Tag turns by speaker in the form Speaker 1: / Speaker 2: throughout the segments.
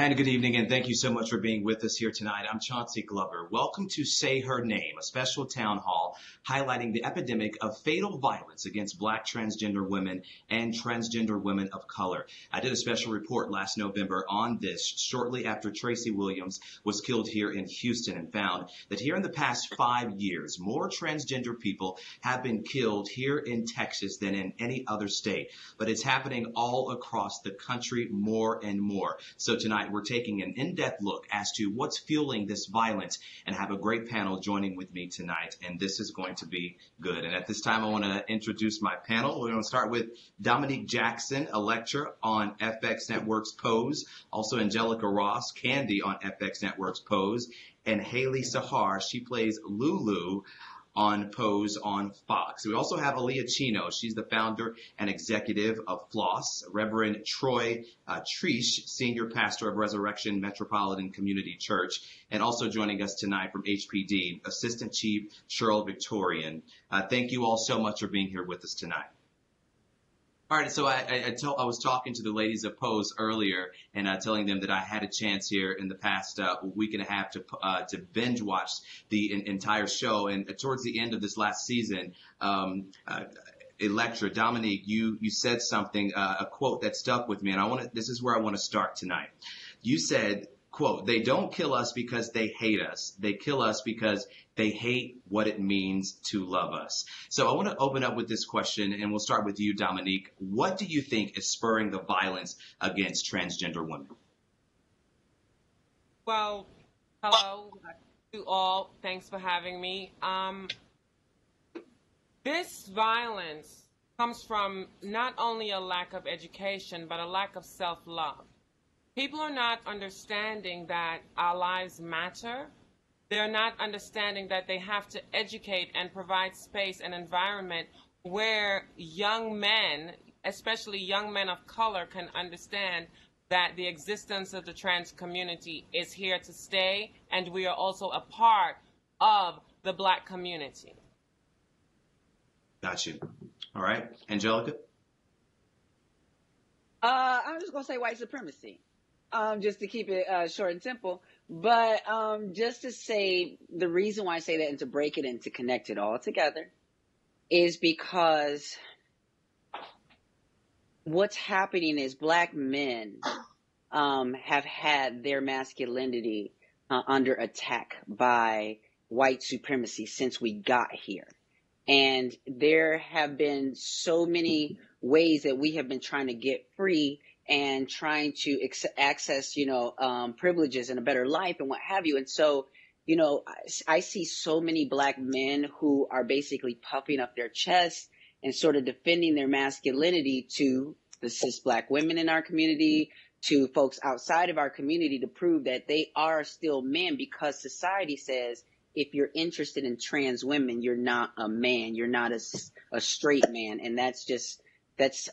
Speaker 1: And good evening, and thank you so much for being with us here tonight. I'm Chauncy Glover. Welcome to Say Her Name, a special town hall highlighting the epidemic of fatal violence against Black transgender women and transgender women of color. I did a special report last November on this shortly after Tracy Williams was killed here in Houston, and found that here in the past 5 years, more transgender people have been killed here in Texas than in any other state. But it's happening all across the country more and more. So tonight, we're taking an in-depth look as to what's fueling this violence, and have a great panel joining with me tonight, and this is going to be good. And at this time, I want to introduce my panel. We're going to start with Dominique Jackson, a lecturer on FX Network's Pose, also Angelica Ross, Candy on FX Network's Pose, and Haley Sahar, she plays Lulu on Pose on Fox. We also have Aaliyah Chino. She's the founder and executive of Floss. Reverend Troy Treesh, senior pastor of Resurrection Metropolitan Community Church. And also joining us tonight from HPD, Assistant Chief Cheryl Victorian. Thank you all so much for being here with us tonight. All right, so I was talking to the ladies of Pose earlier, and telling them that I had a chance here in the past week and a half to binge watch the entire show. And towards the end of this last season, lecturer Dominique, you said something, a quote that stuck with me, and this is where I want to start tonight. You said, quote, "They don't kill us because they hate us. They kill us because they hate what it means to love us." So I want to open up with this question, and we'll start with you, Dominique. What do you think is spurring the violence against transgender women?
Speaker 2: Well, hello to all. Thanks for having me. This violence comes from not only a lack of education, but a lack of self-love. People are not understanding that our lives matter. They're not understanding that they have to educate and provide space and environment where young men, especially young men of color, can understand that the existence of the trans community is here to stay, and we are also a part of the Black community.
Speaker 1: Got you. All right. Angelica?
Speaker 3: I'm just going to say white supremacy. Just to keep it short and simple. But just to say, the reason why I say that and to break it and to connect it all together is because what's happening is Black men have had their masculinity under attack by white supremacy since we got here. And there have been so many ways that we have been trying to get free and trying to access, privileges and a better life and what have you. And so, I see so many Black men who are basically puffing up their chests and sort of defending their masculinity to the cis Black women in our community, to folks outside of our community, to prove that they are still men, because society says if you're interested in trans women, you're not a man, you're not a straight man. And that's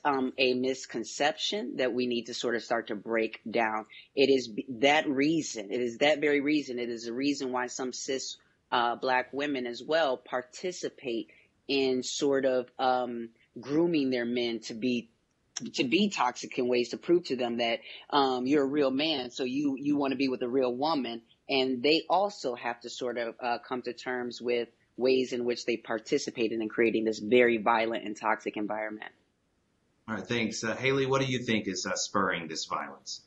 Speaker 3: a misconception that we need to sort of start to break down. It is that reason. It is that very reason. It is the reason why some cis Black women as well participate in sort of grooming their men to be toxic in ways to prove to them that you're a real man, so you want to be with a real woman. And they also have to sort of come to terms with ways in which they participate in creating this very violent and toxic environment.
Speaker 1: All right, thanks. Haley, what do you think is spurring this violence?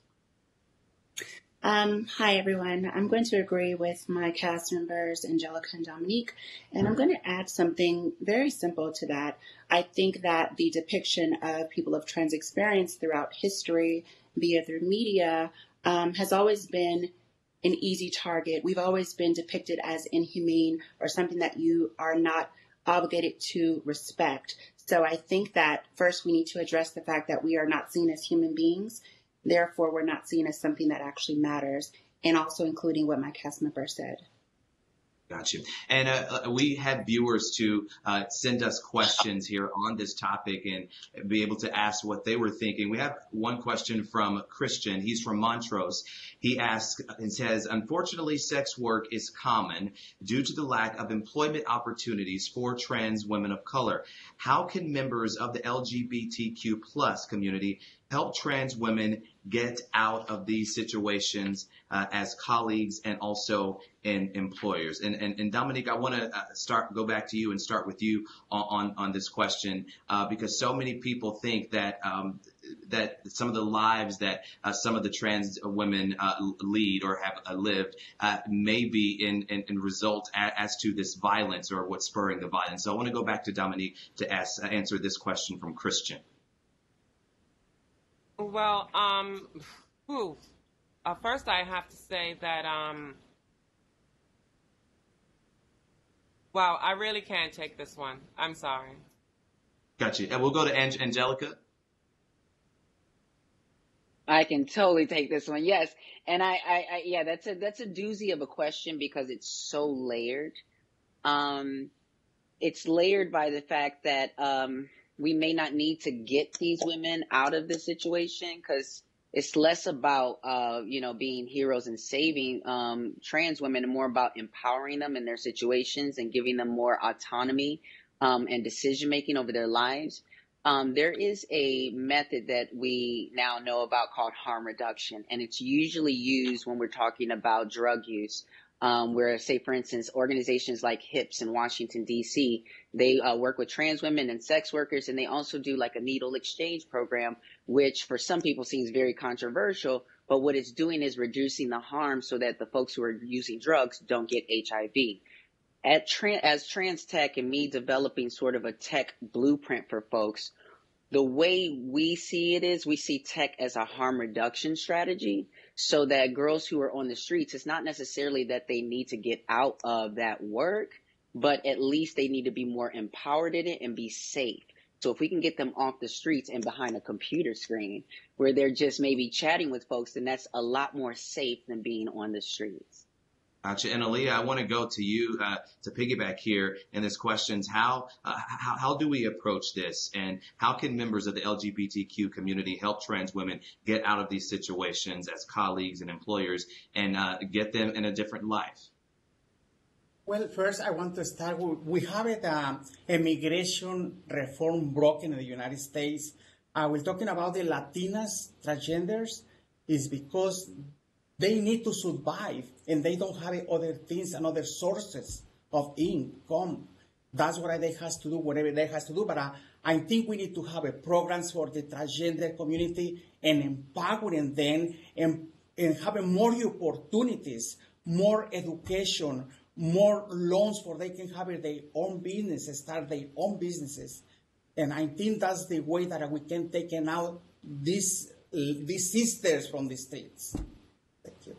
Speaker 4: Hi, everyone. I'm going to agree with my cast members, Angelica and Dominique, and I'm going to add something very simple to that. I think that the depiction of people of trans experience throughout history via their media has always been an easy target. We've always been depicted as inhumane or something that you are not obligated to respect. So I think that first we need to address the fact that we are not seen as human beings. Therefore, we're not seen as something that actually matters, and also including what my cast member said.
Speaker 1: Got you. And we had viewers to send us questions here on this topic and be able to ask what they were thinking. We have one question from Christian. He's from Montrose. He asks and says, "Unfortunately, sex work is common due to the lack of employment opportunities for trans women of color. How can members of the LGBTQ plus community help trans women get out of these situations as colleagues and also in employers? And Dominique, I want to go back to you and start with you on this question because so many people think that that some of the lives that some of the trans women lead or have lived may be in result as to this violence or what's spurring the violence. So I want to go back to Dominique to answer this question from Christian.
Speaker 2: Well, first I have to say that, wow, I really can't take this one. I'm sorry.
Speaker 1: Gotcha. And we'll go to Angelica.
Speaker 3: I can totally take this one. Yes. And yeah, that's a doozy of a question because it's so layered. It's layered by the fact that, we may not need to get these women out of the situation because it's less about, being heroes and saving trans women and more about empowering them in their situations and giving them more autonomy and decision making over their lives. There is a method that we now know about called harm reduction, and it's usually used when we're talking about drug use. Where, say, for instance, organizations like HIPS in Washington, D.C., they work with trans women and sex workers, and they also do like a needle exchange program, which for some people seems very controversial. But what it's doing is reducing the harm so that the folks who are using drugs don't get HIV. As trans tech and me developing sort of a tech blueprint for folks, the way we see it is we see tech as a harm reduction strategy so that girls who are on the streets, it's not necessarily that they need to get out of that work, but at least they need to be more empowered in it and be safe. So if we can get them off the streets and behind a computer screen where they're just maybe chatting with folks, then that's a lot more safe than being on the streets.
Speaker 1: Gotcha. And Aaliyah, I want to go to you to piggyback here in this questions. How do we approach this, and how can members of the LGBTQ community help trans women get out of these situations as colleagues and employers and get them in a different life?
Speaker 5: Well, first I want to start with, we have a immigration reform broken in the United States. We're talking about the Latinas, transgenders, is because they need to survive, and they don't have other things and other sources of income. That's what they have to do, whatever they have to do. But I think we need to have a programs for the transgender community and empowering them and having more opportunities, more education, more loans for they can have their own business, start their own businesses. And I think that's the way that we can take out these sisters from the streets. Thank you.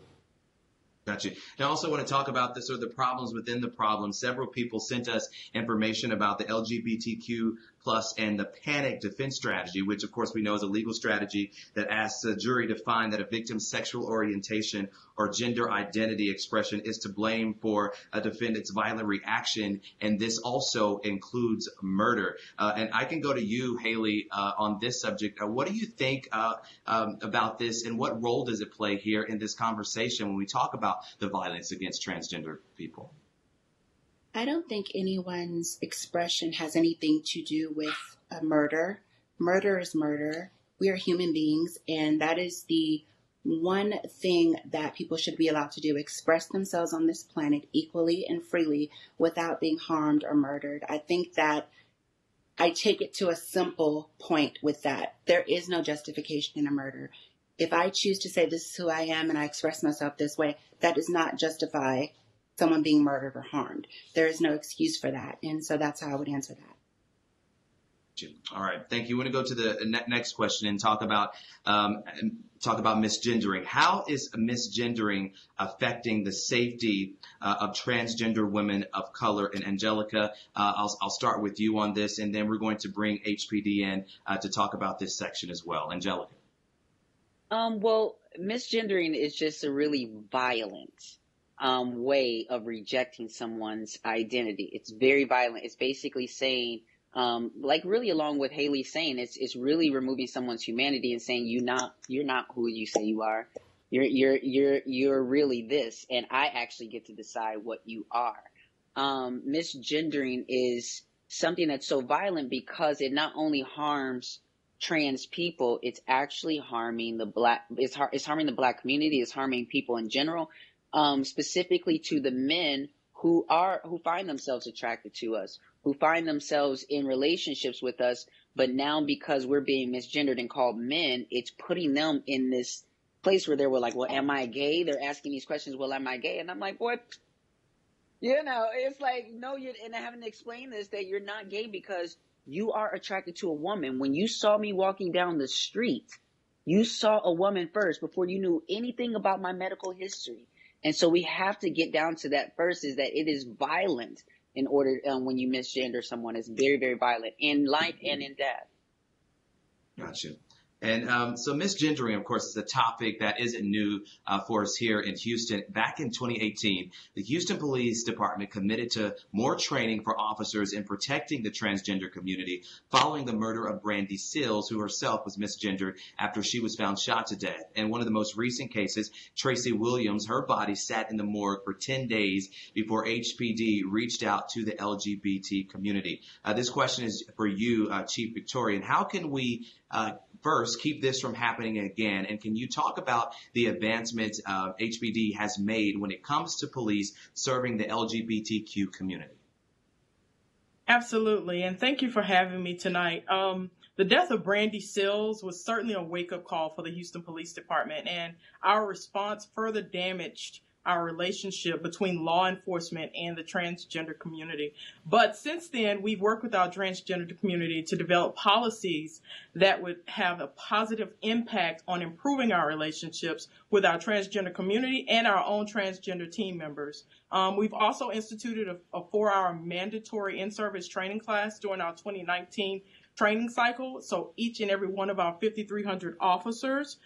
Speaker 1: Gotcha. And I also want to talk about the sort of the problems within the problem. Several people sent us information about the LGBTQ plus and the panic defense strategy, which of course we know is a legal strategy that asks a jury to find that a victim's sexual orientation or gender identity expression is to blame for a defendant's violent reaction. And this also includes murder. And I can go to you, Haley, on this subject. What do you think about this, and what role does it play here in this conversation when we talk about the violence against transgender people?
Speaker 4: I don't think anyone's expression has anything to do with a murder. Murder is murder. We are human beings, and that is the one thing that people should be allowed to do, express themselves on this planet equally and freely without being harmed or murdered. I think that I take it to a simple point with that. There is no justification in a murder. If I choose to say this is who I am and I express myself this way, that does not justify someone being murdered or harmed. There is no excuse for that. And so that's how I would answer that.
Speaker 1: All right. Thank you. I want to go to the next question and talk about misgendering. How is misgendering affecting the safety of transgender women of color? And Angelica, I'll start with you on this, and then we're going to bring HPD in to talk about this section as well. Angelica.
Speaker 3: Well, misgendering is just a really violent way of rejecting someone's identity. It's very violent. It's basically saying, like really along with Haley saying, it's really removing someone's humanity and saying you're not who you say you are. You're really this, and I actually get to decide what you are. Misgendering is something that's so violent because it not only harms trans people, it's actually harming the black. It's harming the black community. It's harming people in general, specifically to the men who find themselves attracted to us, who find themselves in relationships with us. But now, because we're being misgendered and called men, it's putting them in this place where they were like, well, am I gay? They're asking these questions. Well, am I gay? And I'm like, what? You know, it's like, no, and I haven't explained this, that you're not gay because you are attracted to a woman. When you saw me walking down the street, you saw a woman first before you knew anything about my medical history. And so we have to get down to that first, is that it is violent in order, when you misgender someone, it's very, very violent in life and in death.
Speaker 1: Gotcha. And so misgendering, of course, is a topic that isn't new for us here in Houston. Back in 2018, the Houston Police Department committed to more training for officers in protecting the transgender community following the murder of Brandy Sills, who herself was misgendered after she was found shot to death. And one of the most recent cases, Tracy Williams, her body sat in the morgue for 10 days before HPD reached out to the LGBT community. This question is for you, Chief Victorian. How can we first, keep this from happening again? And can you talk about the advancements HPD has made when it comes to police serving the LGBTQ community?
Speaker 6: Absolutely. And thank you for having me tonight. The death of Brandy Sills was certainly a wake-up call for the Houston Police Department, and our response further damaged our relationship between law enforcement and the transgender community. But since then, we've worked with our transgender community to develop policies that would have a positive impact on improving our relationships with our transgender community and our own transgender team members. We've also instituted a 4-hour mandatory in-service training class during our 2019 training cycle. So each and every one of our 5,300 officers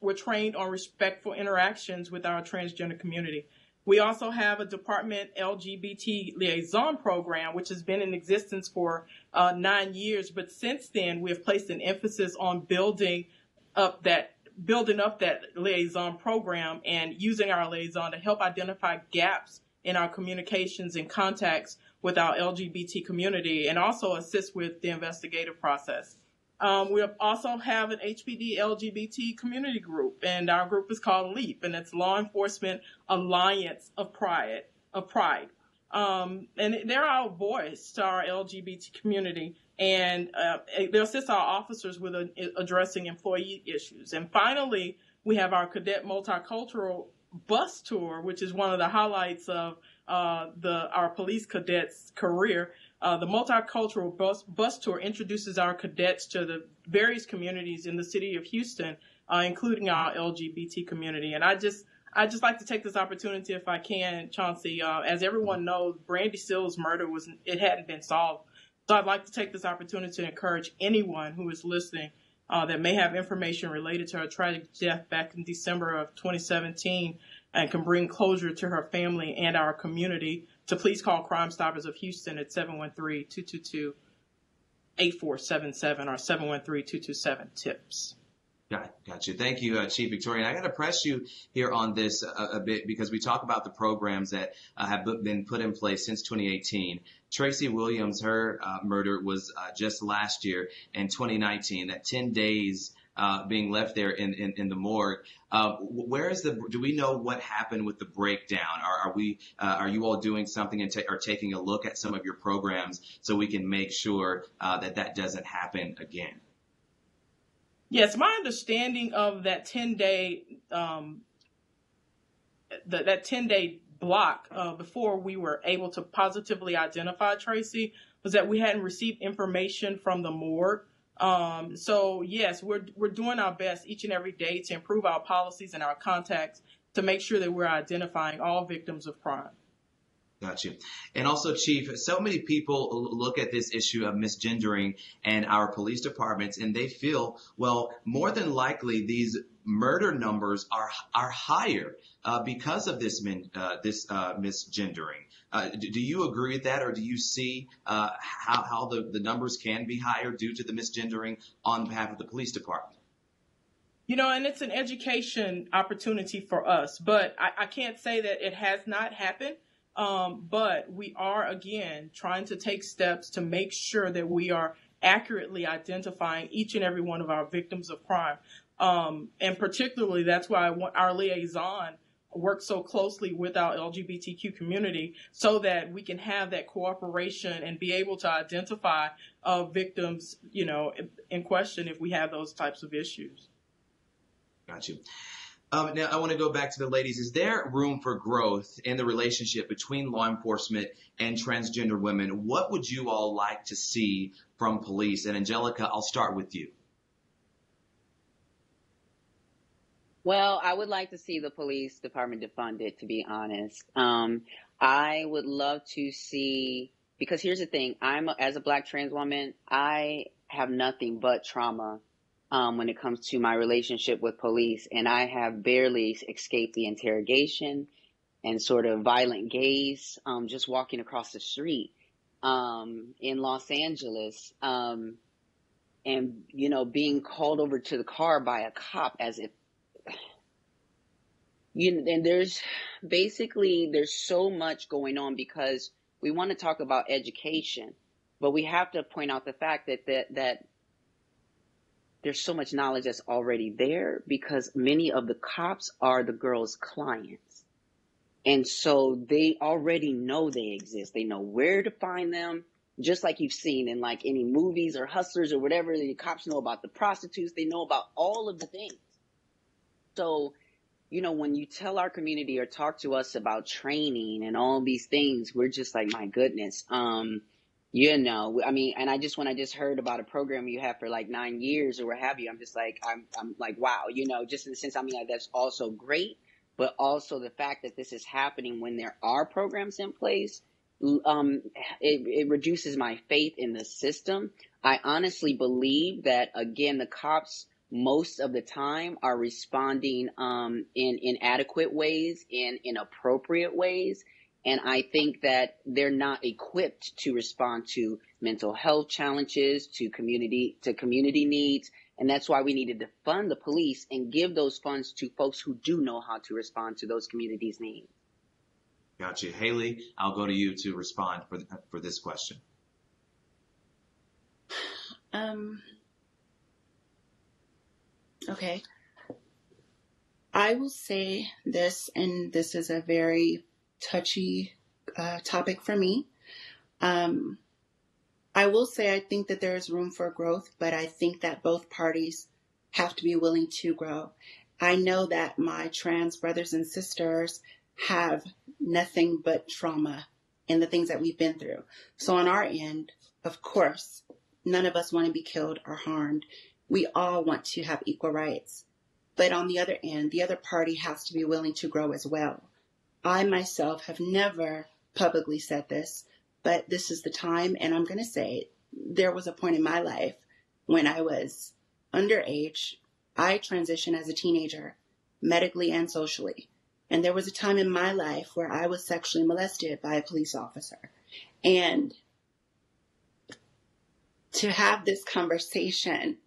Speaker 6: were trained on respectful interactions with our transgender community. We also have a department LGBT liaison program, which has been in existence for 9 years. But since then, we have placed an emphasis on building up that liaison program and using our liaison to help identify gaps in our communications and contacts with our LGBT community, and also assist with the investigative process. We also have an HPD LGBT community group, and our group is called LEAP, and it's Law Enforcement Alliance of Pride. And they're our voice to our LGBT community, and they assist our officers with addressing employee issues. And finally, we have our Cadet Multicultural Bus Tour, which is one of the highlights of our police cadets' career. The Multicultural Bus Tour introduces our cadets to the various communities in the city of Houston, including our LGBT community. And I just like to take this opportunity, if I can, Chauncy. As everyone knows, Brandy Sills' murder hadn't been solved. So I'd like to take this opportunity to encourage anyone who is listening that may have information related to her tragic death back in December of 2017 and can bring closure to her family and our community, to please call Crime Stoppers of Houston at 713-222-8477 or 713-227-TIPS.
Speaker 1: Got you. Thank you, Chief Victorian. I got to press you here on this a bit, because we talk about the programs that have been put in place since 2018. Tracy Williams, her murder was just last year in 2019. That 10 days being left there in the morgue. Do we know what happened with the breakdown? Are you all doing something and are taking a look at some of your programs so we can make sure that doesn't happen again?
Speaker 6: Yes, my understanding of that 10-day that 10-day block before we were able to positively identify Tracy was that we hadn't received information from the morgue. So yes, we're doing our best each and every day to improve our policies and our contacts to make sure that we're identifying all victims of crime.
Speaker 1: Got you. And also, Chief, so many people look at this issue of misgendering and our police departments, and they feel, well, more than likely these murder numbers are higher because of this misgendering. Do you agree with that, or do you see how the numbers can be higher due to the misgendering on behalf of the police department?
Speaker 6: You know, and it's an education opportunity for us, but I can't say that it has not happened. But we are, again, trying to take steps to make sure that we are accurately identifying each and every one of our victims of crime. And particularly, that's why our liaison works so closely with our LGBTQ community, so that we can have that cooperation and be able to identify victims, in question if we have those types of issues.
Speaker 1: Got you. Now, I want to go back to the ladies. Is there room for growth in the relationship between law enforcement and transgender women? What would you all like to see from police? And Angelica, I'll start with you.
Speaker 3: Well, I would like to see the police department defunded, to be honest. I would love to see, because here's the thing, as a Black trans woman, I have nothing but trauma when it comes to my relationship with police, and I have barely escaped the interrogation and sort of violent gaze just walking across the street in Los Angeles, and being called over to the car by a cop as if, and there's so much going on, because we want to talk about education, but we have to point out the fact that there's so much knowledge that's already there, because many of the cops are the girls' clients. And so they already know they exist. They know where to find them, just like you've seen in like any movies or Hustlers or whatever. The cops know about the prostitutes. They know about all of the things. So, when you tell our community or talk to us about training and all these things, we're just like, my goodness. And when I just heard about a program you have for like 9 years or what have you, I'm just like, I'm like, wow, just in the sense, that's also great, but also the fact that this is happening when there are programs in place, it reduces my faith in the system. I honestly believe that, again, the cops most of the time are responding in inadequate ways, in inappropriate ways. And I think that they're not equipped to respond to mental health challenges, to community needs. And that's why we needed to fund the police and give those funds to folks who do know how to respond to those communities' needs.
Speaker 1: Gotcha. Haley, I'll go to you to respond for this question.
Speaker 4: Okay. I will say this, and this is a very touchy topic for me. I will say I think that there is room for growth, but I think that both parties have to be willing to grow. I know that my trans brothers and sisters have nothing but trauma in the things that we've been through. So on our end, of course, none of us want to be killed or harmed. We all want to have equal rights. But on the other end, the other party has to be willing to grow as well. I myself have never publicly said this, but this is the time, and I'm going to say it. There was a point in my life when I was underage. I transitioned as a teenager, medically and socially. And there was a time in my life where I was sexually molested by a police officer. And to have this conversation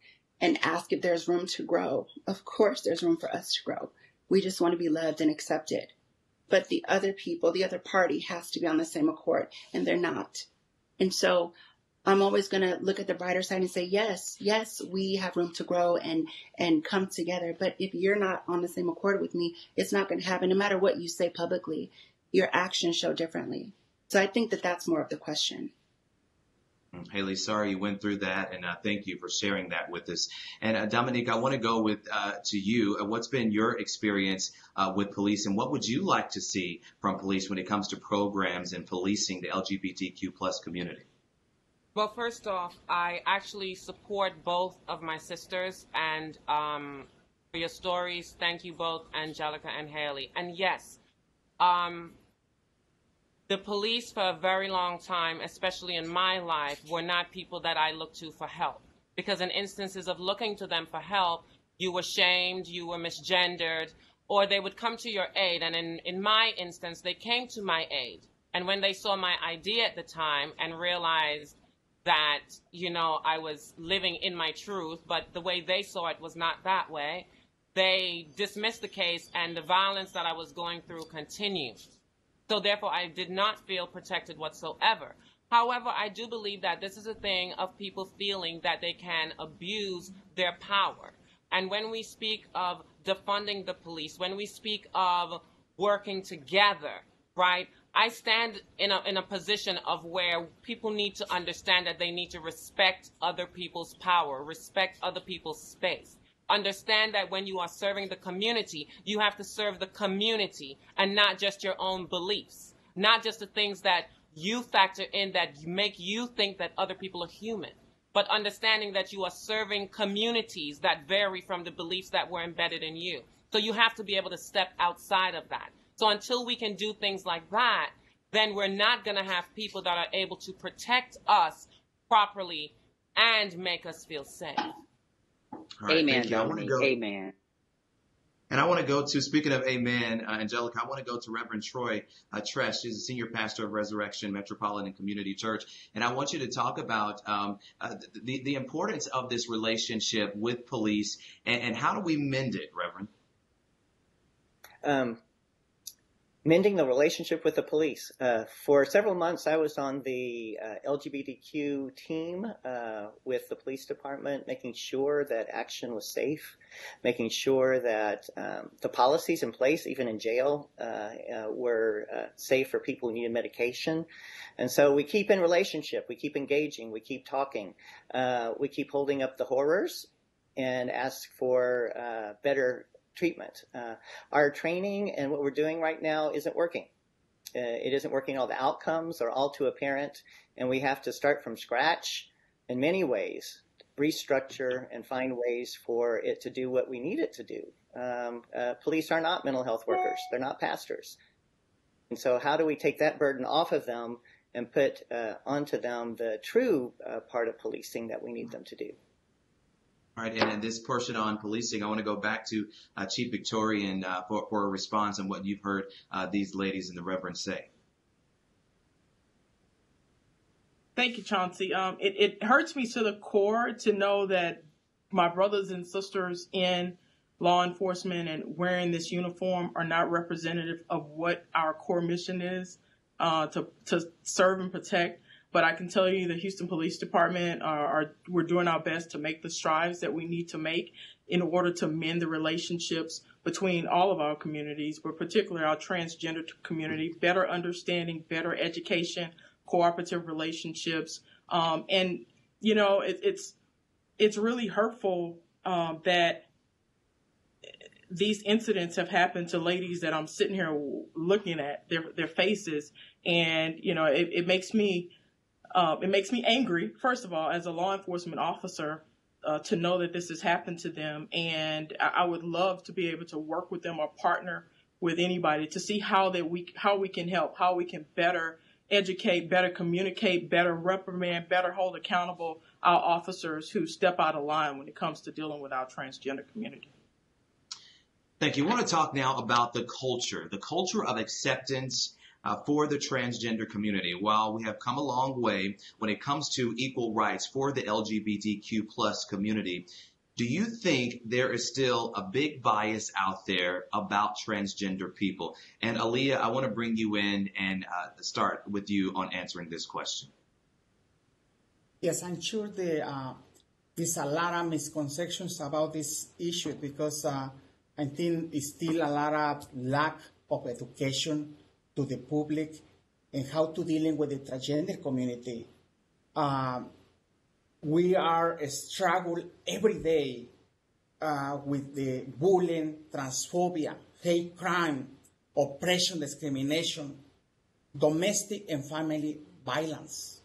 Speaker 4: and ask if there's room to grow, of course there's room for us to grow. We just want to be loved and accepted. But the other people, the other party has to be on the same accord, and they're not. And so I'm always going to look at the brighter side and say, yes, we have room to grow and come together. But if you're not on the same accord with me, it's not going to happen. No matter what you say publicly, your actions show differently. So I think that that's more of the question.
Speaker 1: Haley, sorry you went through that, and thank you for sharing that with us. And Dominique, I want to go to you. What's been your experience with police, and what would you like to see from police when it comes to programs and policing the LGBTQ plus community?
Speaker 2: Well, first off, I actually support both of my sisters, and for your stories, thank you both, Angelica and Haley. And yes, the police for a very long time, especially in my life, were not people that I looked to for help. Because in instances of looking to them for help, you were shamed, you were misgendered, or they would come to your aid. And in my instance, they came to my aid. And when they saw my ID at the time and realized that, I was living in my truth, but the way they saw it was not that way, they dismissed the case, and the violence that I was going through continued. So therefore, I did not feel protected whatsoever. However, I do believe that this is a thing of people feeling that they can abuse their power. And when we speak of defunding the police, when we speak of working together, right, I stand in a position of where people need to understand that they need to respect other people's power, respect other people's space. Understand that when you are serving the community, you have to serve the community and not just your own beliefs, not just the things that you factor in that make you think that other people are human, but understanding that you are serving communities that vary from the beliefs that were embedded in you. So you have to be able to step outside of that. So until we can do things like that, then we're not going to have people that are able to protect us properly and make us feel safe.
Speaker 1: All right,
Speaker 3: Amen,
Speaker 1: thank you.
Speaker 3: Dominique. Amen.
Speaker 1: And I want to go to, speaking of amen, Angelica, I want to go to Reverend Troy Tresh. He's a senior pastor of Resurrection Metropolitan Community Church. And I want you to talk about the importance of this relationship with police and how do we mend it, Reverend?
Speaker 7: Mending the relationship with the police. For several months, I was on the LGBTQ team with the police department, making sure that action was safe, making sure that the policies in place, even in jail, were safe for people who needed medication. And so we keep in relationship, we keep engaging, we keep talking, we keep holding up the horrors and ask for better treatment. Our training and what we're doing right now isn't working. It isn't working. All the outcomes are all too apparent, and we have to start from scratch in many ways, restructure and find ways for it to do what we need it to do. Police are not mental health workers. They're not pastors. And so how do we take that burden off of them and put onto them the true part of policing that we need them to do?
Speaker 1: All right, and in this portion on policing, I want to go back to Chief Victorian for a response on what you've heard these ladies and the Reverend say.
Speaker 6: Thank you, Chauncy. It hurts me to the core to know that my brothers and sisters in law enforcement and wearing this uniform are not representative of what our core mission is, to serve and protect. But I can tell you the Houston Police Department we're doing our best to make the strides that we need to make in order to mend the relationships between all of our communities, but particularly our transgender community, better understanding, better education, cooperative relationships. And, you know, it's really hurtful that these incidents have happened to ladies that I'm sitting here looking at their faces. And, you know, it makes me angry, first of all, as a law enforcement officer, to know that this has happened to them. And I would love to be able to work with them or partner with anybody to see how we can help, how we can better educate, better communicate, better reprimand, better hold accountable our officers who step out of line when it comes to dealing with our transgender community.
Speaker 1: Thank you. I want to talk now about the culture of acceptance for the transgender community. While we have come a long way when it comes to equal rights for the LGBTQ plus community, do you think there is still a big bias out there about transgender people? And Aaliyah, I want to bring you in and start with you on answering this question.
Speaker 5: Yes, I'm sure there's a lot of misconceptions about this issue because I think there's still a lot of lack of education to the public and how to dealing with the transgender community. We are struggle every day with the bullying, transphobia, hate crime, oppression, discrimination, domestic and family violence.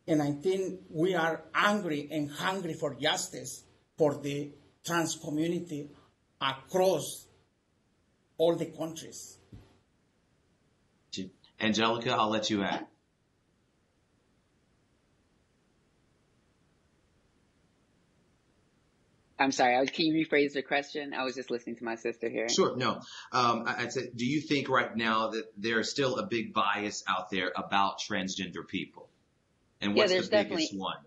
Speaker 5: And I think we are angry and hungry for justice for the trans community across all the countries.
Speaker 1: Angelica, I'll let you add.
Speaker 3: I'm sorry, can you rephrase the question? I was just listening to my sister here.
Speaker 1: Sure, no. I'd say, do you think right now that there's still a big bias out there about transgender people? And what's the biggest one?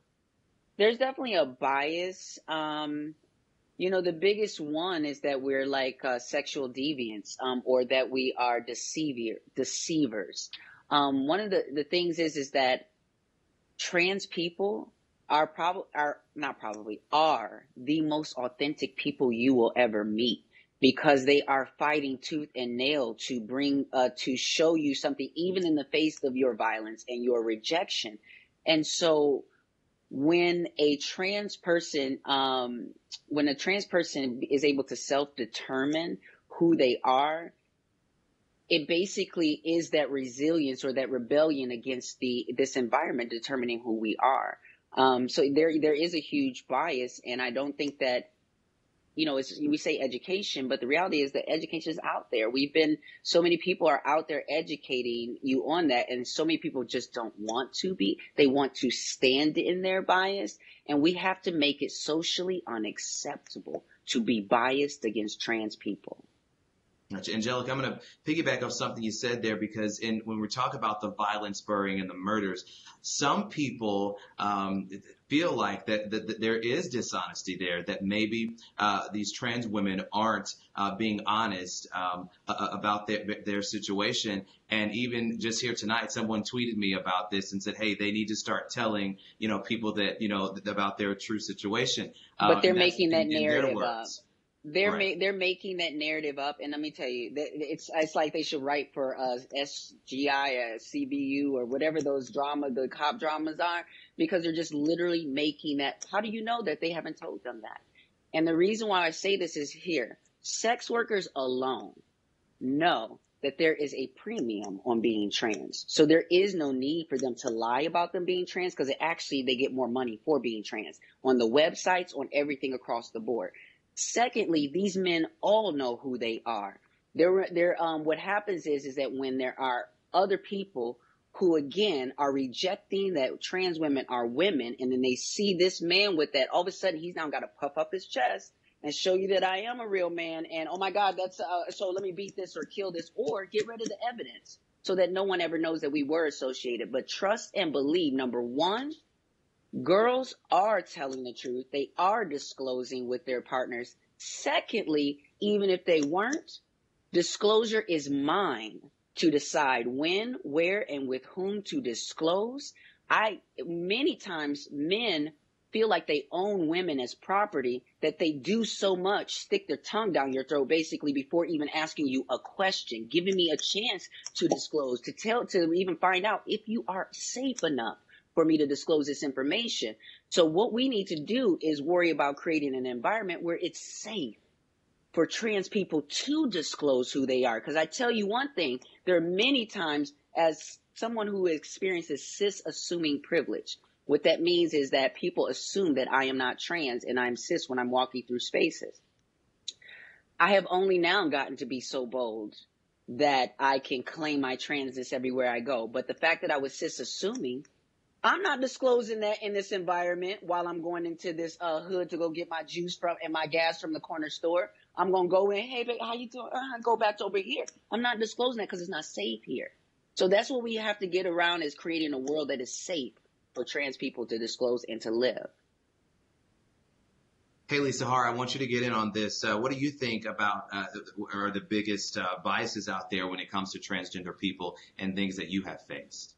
Speaker 3: There's definitely a bias. You know, the biggest one is that we're like sexual deviants, or that we are deceivers. One of the things is that trans people are are the most authentic people you will ever meet, because they are fighting tooth and nail to bring to show you something, even in the face of your violence and your rejection. And so when a trans person is able to self-determine who they are, it basically is that resilience or that rebellion against this environment determining who we are. So there is a huge bias, and I don't think that, we say education, but the reality is that education is out there. So many people are out there educating you on that, and so many people just don't want to be. They want to stand in their bias, and we have to make it socially unacceptable to be biased against trans people.
Speaker 1: Angelica, I'm going to piggyback off something you said there, because when we talk about the violence spurring and the murders, some people feel like that there is dishonesty there, that maybe these trans women aren't being honest about their situation. And even just here tonight, someone tweeted me about this and said, hey, they need to start telling, people that, about their true situation.
Speaker 3: But they're making that narrative up. They're
Speaker 1: Right.
Speaker 3: they're making that narrative up, and let me tell you, it's like they should write for SGI, CBU, or whatever the cop dramas are, because they're just literally making that. How do you know that they haven't told them that? And the reason why I say this is here: sex workers alone know that there is a premium on being trans, so there is no need for them to lie about them being trans, because they get more money for being trans on the websites, on everything across the board. Secondly, these men all know who they are. What happens is that when there are other people who, again, are rejecting that trans women are women, and then they see this man with that, all of a sudden he's now got to puff up his chest and show you that I am a real man, and oh my God, that's so let me beat this or kill this, or get rid of the evidence so that no one ever knows that we were associated. But trust and believe, number one, girls are telling the truth. They are disclosing with their partners. Secondly, even if they weren't, disclosure is mine to decide when, where, and with whom to disclose. Many times men feel like they own women as property, that they do so much, stick their tongue down your throat basically before even asking you a question, giving me a chance to disclose, to even find out if you are safe enough for me to disclose this information. So what we need to do is worry about creating an environment where it's safe for trans people to disclose who they are. Because I tell you one thing, there are many times, as someone who experiences cis-assuming privilege, what that means is that people assume that I am not trans and I'm cis when I'm walking through spaces. I have only now gotten to be so bold that I can claim my transness everywhere I go. But the fact that I was cis-assuming, I'm not disclosing that in this environment while I'm going into this hood to go get my juice and my gas from the corner store. I'm going to go in, hey, babe, how you doing? Go back to over here. I'm not disclosing that because it's not safe here. So that's what we have to get around, is creating a world that is safe for trans people to disclose and to live.
Speaker 1: Haley Sahar, I want you to get in on this. What do you think about are the biggest biases out there when it comes to transgender people and things that you have faced?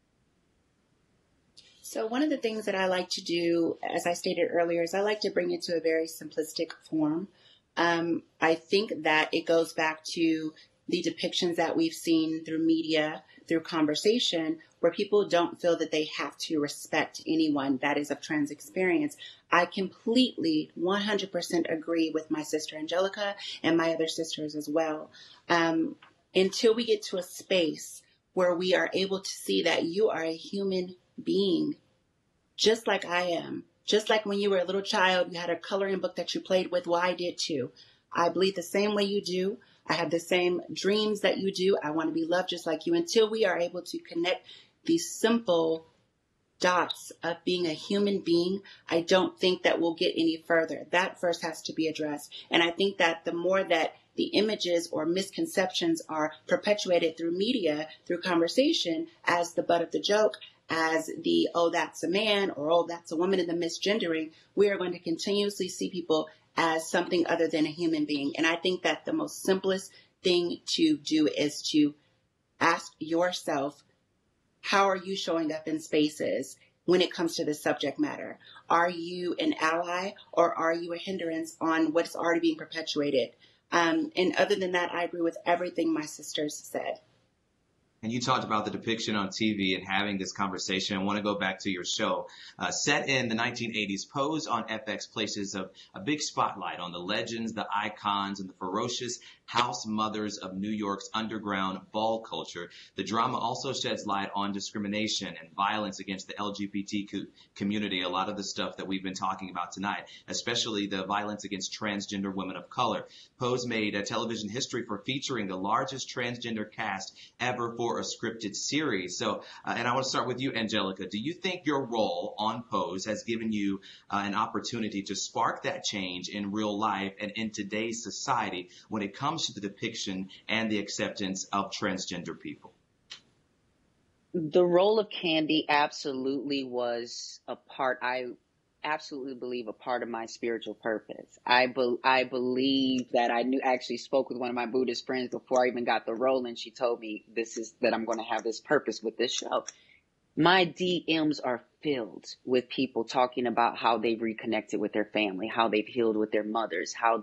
Speaker 4: So one of the things that I like to do, as I stated earlier, is I like to bring it to a very simplistic form. I think that it goes back to the depictions that we've seen through media, through conversation, where people don't feel that they have to respect anyone that is of trans experience. I completely 100% agree with my sister Angelica and my other sisters as well. Until we get to a space where we are able to see that you are a human being, just like I am. Just like when you were a little child, you had a coloring book that you played with. Well, I did too. I bleed the same way you do. I have the same dreams that you do. I want to be loved just like you. Until we are able to connect these simple dots of being a human being, I don't think that we'll get any further. That first has to be addressed. And I think that the more that the images or misconceptions are perpetuated through media, through conversation, as the butt of the joke, as the, oh, that's a man, or oh, that's a woman, in the misgendering, we are going to continuously see people as something other than a human being. And I think that the most simplest thing to do is to ask yourself, how are you showing up in spaces? when it comes to this subject matter? Are you an ally or are you a hindrance on what's already being perpetuated? And other than that, I agree with everything my sisters said.
Speaker 1: And you talked about the depiction on TV and having this conversation. I want to go back to your show. Set in the 1980s, Pose on FX places a big spotlight on the legends, the icons, and the ferocious house mothers of New York's underground ball culture. The drama also sheds light on discrimination and violence against the LGBT community, a lot of the stuff that we've been talking about tonight, especially the violence against transgender women of color. Pose made a television history for featuring the largest transgender cast ever for a scripted series. So, and I want to start with you, Angelica. Do you think your role on Pose has given you an opportunity to spark that change in real life and in today's society when it comes to the depiction and the acceptance of transgender people?
Speaker 3: The role of Candy absolutely was a part, I absolutely believe, a part of my spiritual purpose. I believe that I actually spoke with one of my Buddhist friends before I even got the role, and she told me that I'm going to have this purpose with this show. My DMs are filled with people talking about how they've reconnected with their family, how they've healed with their mothers, how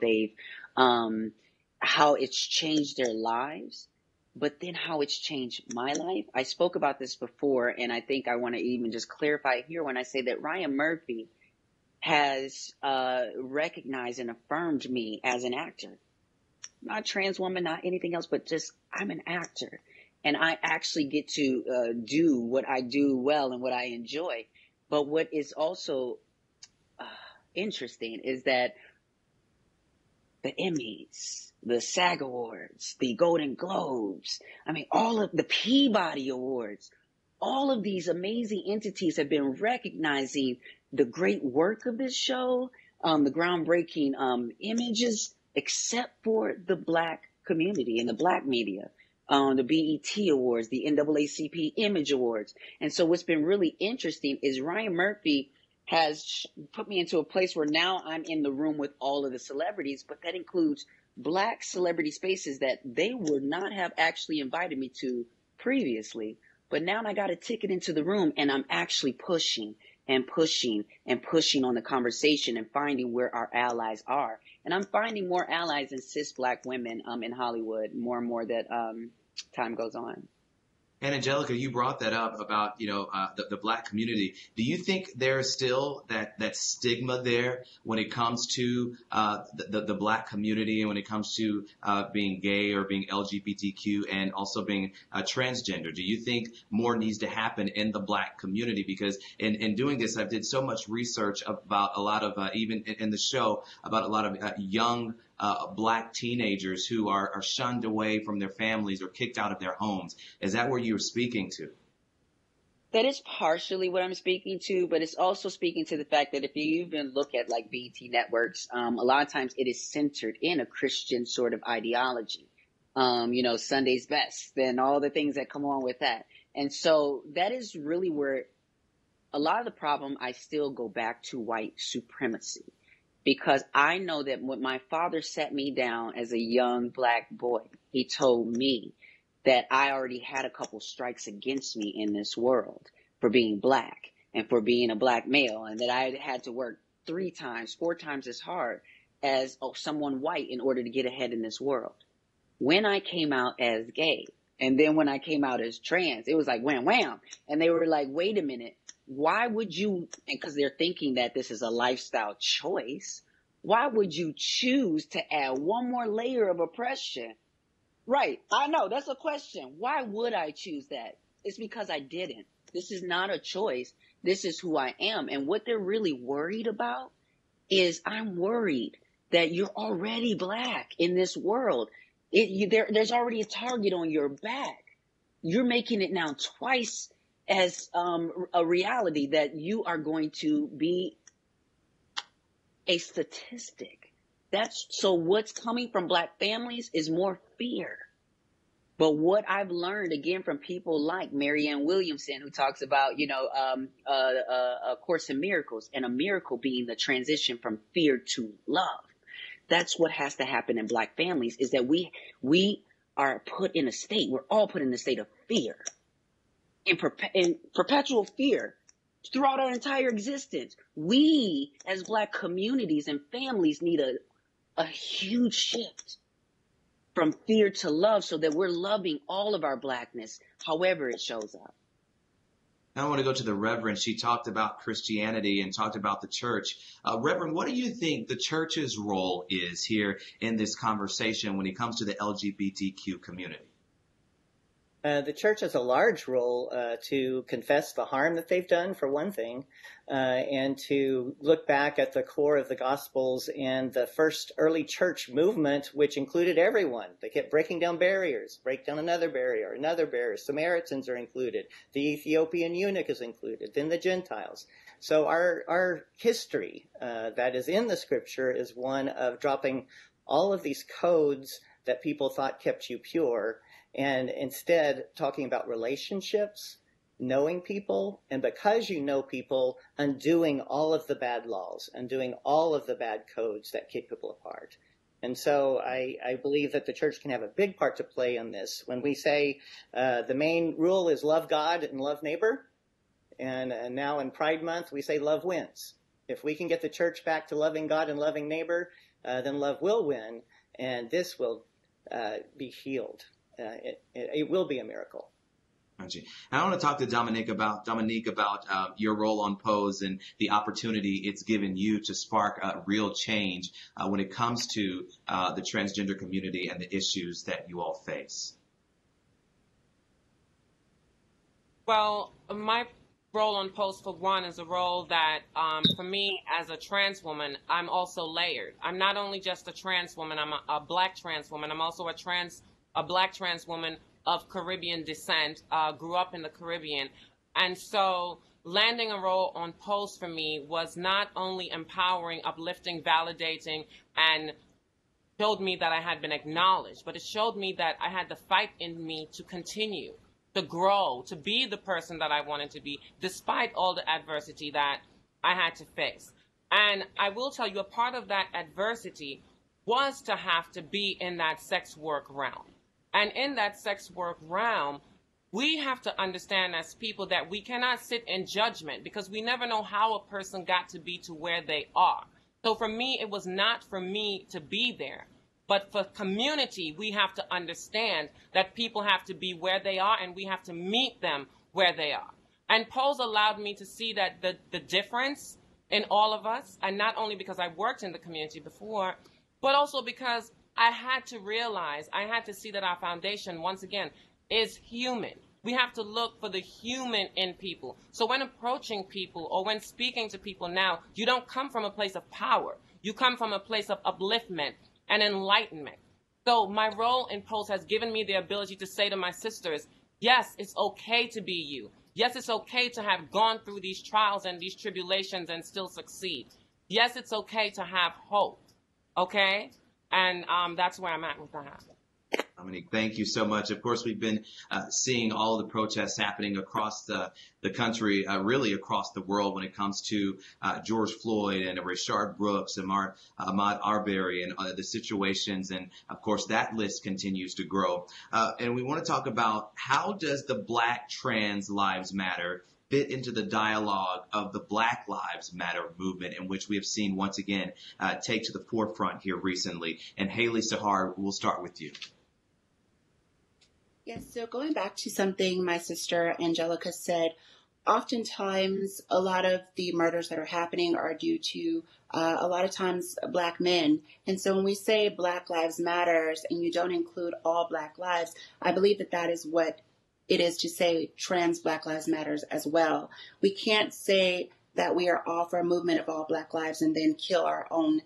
Speaker 3: it's changed their lives, but then how it's changed my life. I spoke about this before, and I think I want to even just clarify here when I say that Ryan Murphy has recognized and affirmed me as an actor. Not a trans woman, not anything else, but just I'm an actor. And I actually get to do what I do well and what I enjoy. But what is also interesting is that the Emmys, the SAG Awards, the Golden Globes, I mean, all of the Peabody Awards, all of these amazing entities have been recognizing the great work of this show, the groundbreaking images, except for the Black community and the Black media. The BET Awards, the NAACP Image Awards. And so what's been really interesting is Ryan Murphy has put me into a place where now I'm in the room with all of the celebrities, but that includes Black celebrity spaces that they would not have actually invited me to previously. But now I got a ticket into the room, and I'm actually pushing and pushing and pushing on the conversation and finding where our allies are. And I'm finding more allies in cis Black women in Hollywood, more and more that time goes on.
Speaker 1: And Angelica, you brought that up about, the Black community. Do you think there's still that stigma there when it comes to the Black community and when it comes to being gay or being LGBTQ and also being transgender? Do you think more needs to happen in the Black community? Because in doing this, I did so much research about a lot of, even in the show, about a lot of young Black teenagers who are shunned away from their families or kicked out of their homes. Is that where you're speaking to?
Speaker 3: That is partially what I'm speaking to, but it's also speaking to the fact that if you even look at like BET networks, a lot of times it is centered in a Christian sort of ideology. Sunday's best and all the things that come along with that. And so that is really where a lot of the problem, I still go back to white supremacy. Because I know that when my father sat me down as a young Black boy, he told me that I already had a couple strikes against me in this world for being Black and for being a Black male, and that I had to work 3 times, 4 times as hard as someone white in order to get ahead in this world. When I came out as gay, and then when I came out as trans, it was like wham, wham. And they were like, wait a minute. Why would you, because they're thinking that this is a lifestyle choice, why would you choose to add one more layer of oppression? Right. I know. That's a question. Why would I choose that? It's because I didn't. This is not a choice. This is who I am. And what they're really worried about is I'm worried that you're already Black in this world. There's already a target on your back. You're making it now twice as a reality that you are going to be a statistic. So what's coming from Black families is more fear. But what I've learned, again, from people like Marianne Williamson, who talks about, A Course in Miracles, and a miracle being the transition from fear to love. That's what has to happen in Black families, is that we are put in a state, we're all put in a state of fear. In perpetual fear, throughout our entire existence. We, as Black communities and families, need a huge shift from fear to love so that we're loving all of our Blackness, however it shows up.
Speaker 1: I want to go to the Reverend. She talked about Christianity and talked about the church. Reverend, what do you think the church's role is here in this conversation when it comes to the LGBTQ community?
Speaker 7: The church has a large role to confess the harm that they've done, for one thing, and to look back at the core of the Gospels and the first early church movement, which included everyone. They kept breaking down barriers, break down another barrier. Samaritans are included. The Ethiopian eunuch is included. Then the Gentiles. So our history that is in the Scripture is one of dropping all of these codes that people thought kept you pure, and instead talking about relationships, knowing people, and because you know people, undoing all of the bad laws, undoing all of the bad codes that keep people apart. And so I believe that the church can have a big part to play in this. When we say the main rule is love God and love neighbor, and now in Pride Month we say love wins. If we can get the church back to loving God and loving neighbor, then love will win, and this will be healed. It will be a miracle.
Speaker 1: I want to talk to Dominique about your role on Pose and the opportunity it's given you to spark real change when it comes to the transgender community and the issues that you all face.
Speaker 2: Well, my role on Pose, for one, is a role that, for me, as a trans woman, I'm also layered. I'm not only just a trans woman, I'm a Black trans woman. I'm also a Black trans woman of Caribbean descent, grew up in the Caribbean. And so landing a role on Pose for me was not only empowering, uplifting, validating, and showed me that I had been acknowledged, but it showed me that I had the fight in me to continue, to grow, to be the person that I wanted to be, despite all the adversity that I had to face. And I will tell you, a part of that adversity was to have to be in that sex work realm. And in that sex work realm, we have to understand as people that we cannot sit in judgment because we never know how a person got to be to where they are. So for me, it was not for me to be there. But for community, we have to understand that people have to be where they are and we have to meet them where they are. And Pose allowed me to see that the difference in all of us, and not only because I worked in the community before, but also because I had to realize, I had to see that our foundation, once again, is human. We have to look for the human in people. So when approaching people or when speaking to people now, you don't come from a place of power. You come from a place of upliftment and enlightenment. So my role in Pose has given me the ability to say to my sisters, yes, it's okay to be you. Yes, it's okay to have gone through these trials and these tribulations and still succeed. Yes, it's okay to have hope. Okay? And that's where I'm at with that.
Speaker 1: Dominique, thank you so much. Of course, we've been seeing all the protests happening across the country, really across the world when it comes to George Floyd and Rayshard Brooks and Ahmaud Arbery and the situations. And, of course, that list continues to grow. And we want to talk about how does the Black Trans Lives Matter fit into the dialogue of the Black Lives Matter movement, in which we have seen once again take to the forefront here recently. And Haley Sahar, we'll start with you.
Speaker 4: Yes, so going back to something my sister Angelica said, oftentimes a lot of the murders that are happening are due to a lot of times Black men. And so when we say Black Lives Matters and you don't include all Black lives, I believe that that is what it is to say trans Black Lives Matters as well. We can't say that we are all for a movement of all Black lives and then kill our own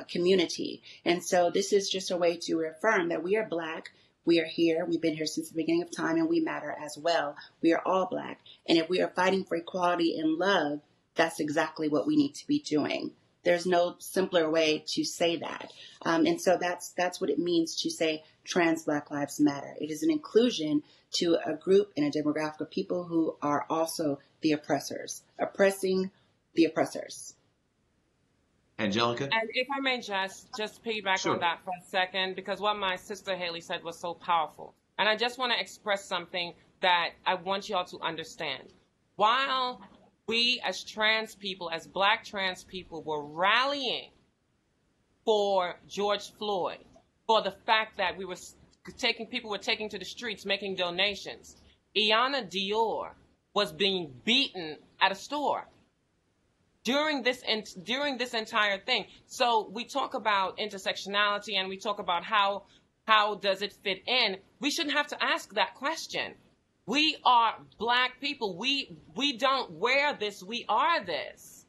Speaker 4: community. And so this is just a way to reaffirm that we are Black. We are here. We've been here since the beginning of time, and we matter as well. We are all Black. And if we are fighting for equality and love, that's exactly what we need to be doing. There's no simpler way to say that. And so that's what it means to say trans Black Lives Matter. It is an inclusion to a group and a demographic of people who are also the oppressors, oppressing the oppressors.
Speaker 1: Angelica?
Speaker 2: And if I may just piggyback
Speaker 1: Sure.
Speaker 2: on that for a second, because what my sister Haley said was so powerful. And I just want to express something that I want y'all to understand. While we as trans people, as Black trans people, were rallying for George Floyd, for the fact that people were taking to the streets, making donations. Iana Dior was being beaten at a store during this entire thing. So we talk about intersectionality and we talk about how does it fit in. We shouldn't have to ask that question. We are Black people. We don't wear this. We are this.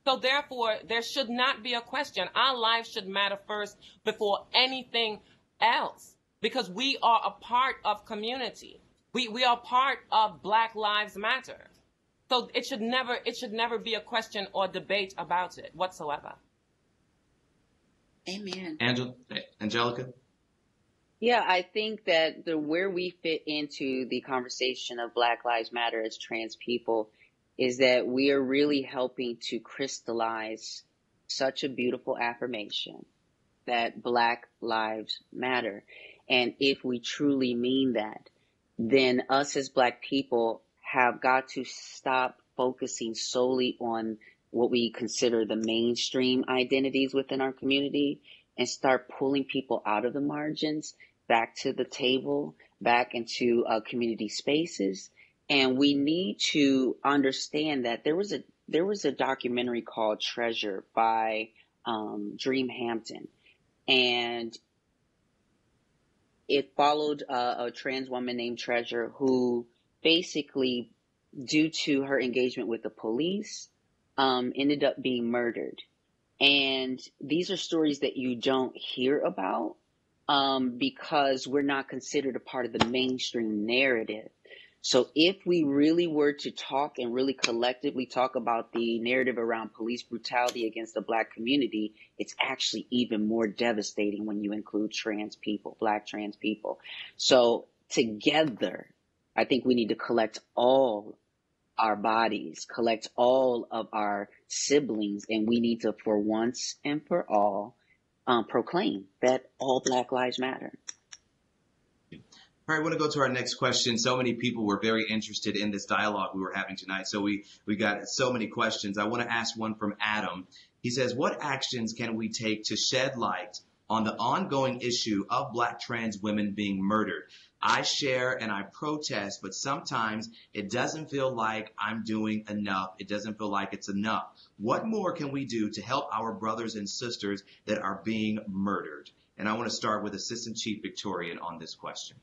Speaker 2: So therefore, there should not be a question. Our lives should matter first before anything else, because we are a part of community. We are part of Black Lives Matter. So it should never be a question or debate about it whatsoever.
Speaker 4: Amen.
Speaker 1: Angelica?
Speaker 3: Yeah, I think that where we fit into the conversation of Black Lives Matter as trans people is that we are really helping to crystallize such a beautiful affirmation that Black Lives Matter. And if we truly mean that, then us as Black people have got to stop focusing solely on what we consider the mainstream identities within our community and start pulling people out of the margins back to the table, back into community spaces. And we need to understand that there was a documentary called Treasure by Dream Hampton, and it followed a trans woman named Treasure who basically, due to her engagement with the police, ended up being murdered. And these are stories that you don't hear about because we're not considered a part of the mainstream narrative. So if we really were to talk and really collectively talk about the narrative around police brutality against the Black community, it's actually even more devastating when you include trans people, Black trans people. So together, I think we need to collect all our bodies, collect all of our siblings, and we need to, for once and for all, proclaim that all Black lives matter.
Speaker 1: All right, I want to go to our next question. So many people were very interested in this dialogue we were having tonight. So we got so many questions. I want to ask one from Adam. He says, what actions can we take to shed light on the ongoing issue of Black trans women being murdered? I share and I protest, but sometimes it doesn't feel like I'm doing enough. It doesn't feel like it's enough. What more can we do to help our brothers and sisters that are being murdered? And I want to start with Assistant Chief Victorian on this question.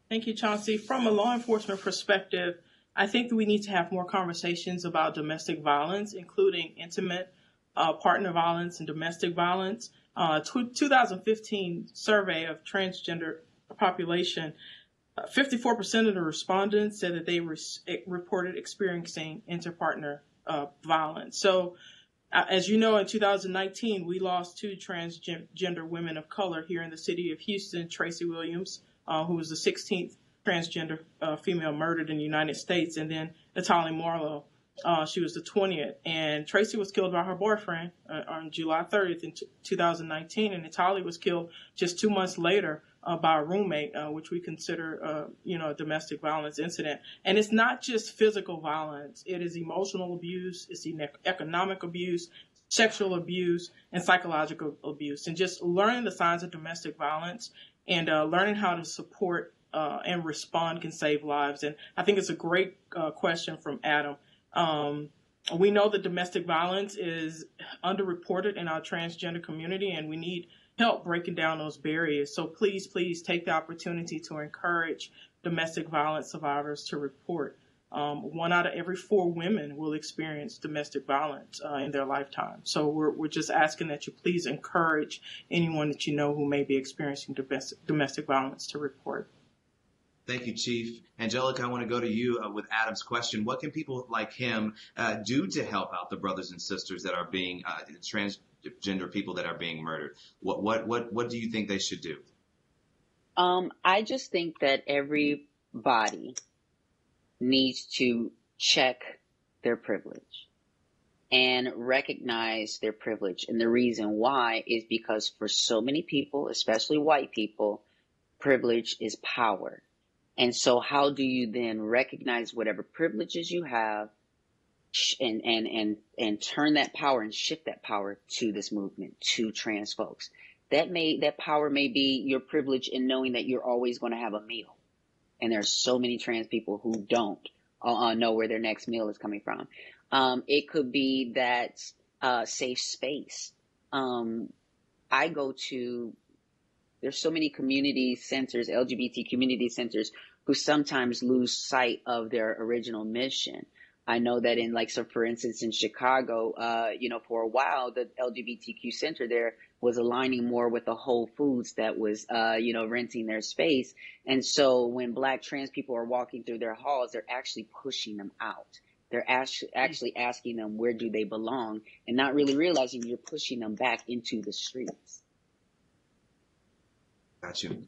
Speaker 6: Thank you, Chauncy. From a law enforcement perspective, I think that we need to have more conversations about domestic violence, including intimate partner violence and domestic violence. 2015 survey of transgender population, 54% of the respondents said that they reported experiencing interpartner violence. So, as you know, in 2019, we lost 2 transgender women of color here in the city of Houston, Tracy Williams, who was the 16th transgender female murdered in the United States, and then Natalie Marlowe, she was the 20th. And Tracy was killed by her boyfriend on July 30th in 2019, and Natalie was killed just 2 months later by a roommate, which we consider, a domestic violence incident. And it's not just physical violence. It is emotional abuse, it's economic abuse, sexual abuse, and psychological abuse. And just learning the signs of domestic violence and learning how to support and respond can save lives. And I think it's a great question from Adam. We know that domestic violence is underreported in our transgender community, and we need help breaking down those barriers. So please take the opportunity to encourage domestic violence survivors to report. 1 out of every 4 women will experience domestic violence in their lifetime. So we're just asking that you please encourage anyone that you know who may be experiencing domestic violence to report.
Speaker 1: Thank you, Chief. Angelica, I want to go to you with Adam's question. What can people like him do to help out the brothers and sisters that are being transgender people that are being murdered? What do you think they should do?
Speaker 3: I just think that everybody needs to check their privilege and recognize their privilege. And the reason why is because for so many people, especially white people, privilege is power. And so how do you then recognize whatever privileges you have and turn that power and shift that power to this movement, to trans folks. That power may be your privilege in knowing that you're always going to have a meal. And there's so many trans people who don't know where their next meal is coming from. It could be that safe space. There's so many community centers, LGBT community centers, who sometimes lose sight of their original mission. I know that for instance, in Chicago, for a while, the LGBTQ center there was aligning more with the Whole Foods that was, renting their space. And so when Black trans people are walking through their halls, they're actually pushing them out. They're actually asking them, where do they belong? And not really realizing you're pushing them back into the streets.
Speaker 1: Got you.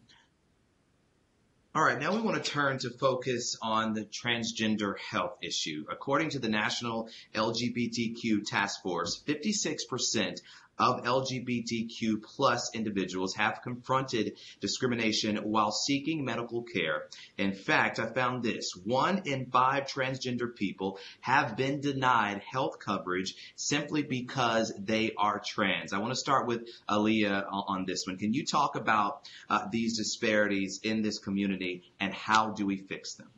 Speaker 1: All right, now we want to turn to focus on the transgender health issue. According to the National LGBTQ Task Force, 56% of LGBTQ plus individuals have confronted discrimination while seeking medical care. In fact, I found this: 1 in 5 transgender people have been denied health coverage simply because they are trans. I want to start with Aaliyah on this one. Can you talk about these disparities in this community and how do we fix them?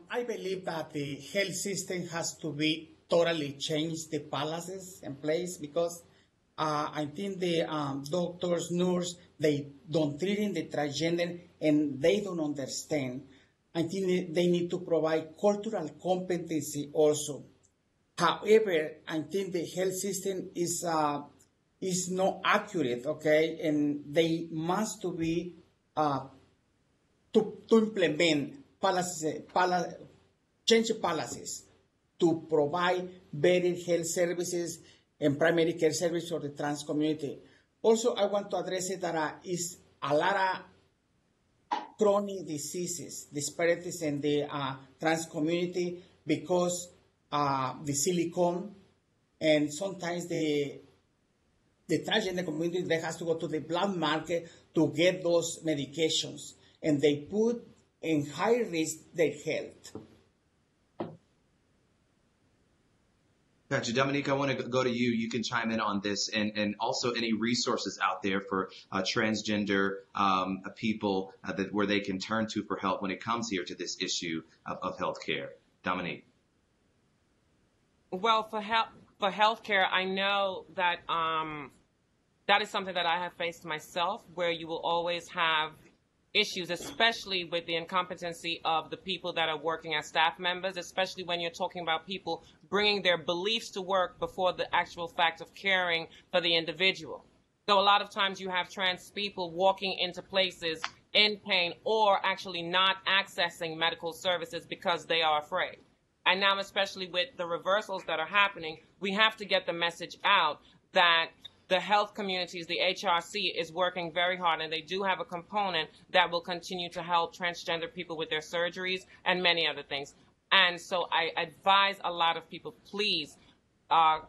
Speaker 5: I believe that the health system has to be totally changed, the policies in place, because I think the doctors, nurses, they don't treat in the transgender and they don't understand. I think they need to provide cultural competency also. However, I think the health system is not accurate, okay, and they must to be to implement policies, change policies to provide better health services and primary care service for the trans community. Also, I want to address it that is a lot of chronic diseases, disparities in the trans community because the silicone, and sometimes the transgender community, they have to go to the black market to get those medications, and they put in high risk their health.
Speaker 1: Gotcha. Dominique, I want to go to you. You can chime in on this, and also any resources out there for transgender people where they can turn to for help when it comes here to this issue of healthcare. Dominique.
Speaker 2: Well, for healthcare, I know that that is something that I have faced myself, where you will always have issues, especially with the incompetency of the people that are working as staff members, especially when you're talking about people bringing their beliefs to work before the actual fact of caring for the individual. So a lot of times you have trans people walking into places in pain or actually not accessing medical services because they are afraid. And now, especially with the reversals that are happening, we have to get the message out that the health communities, the HRC, is working very hard, and they do have a component that will continue to help transgender people with their surgeries and many other things. And so I advise a lot of people, please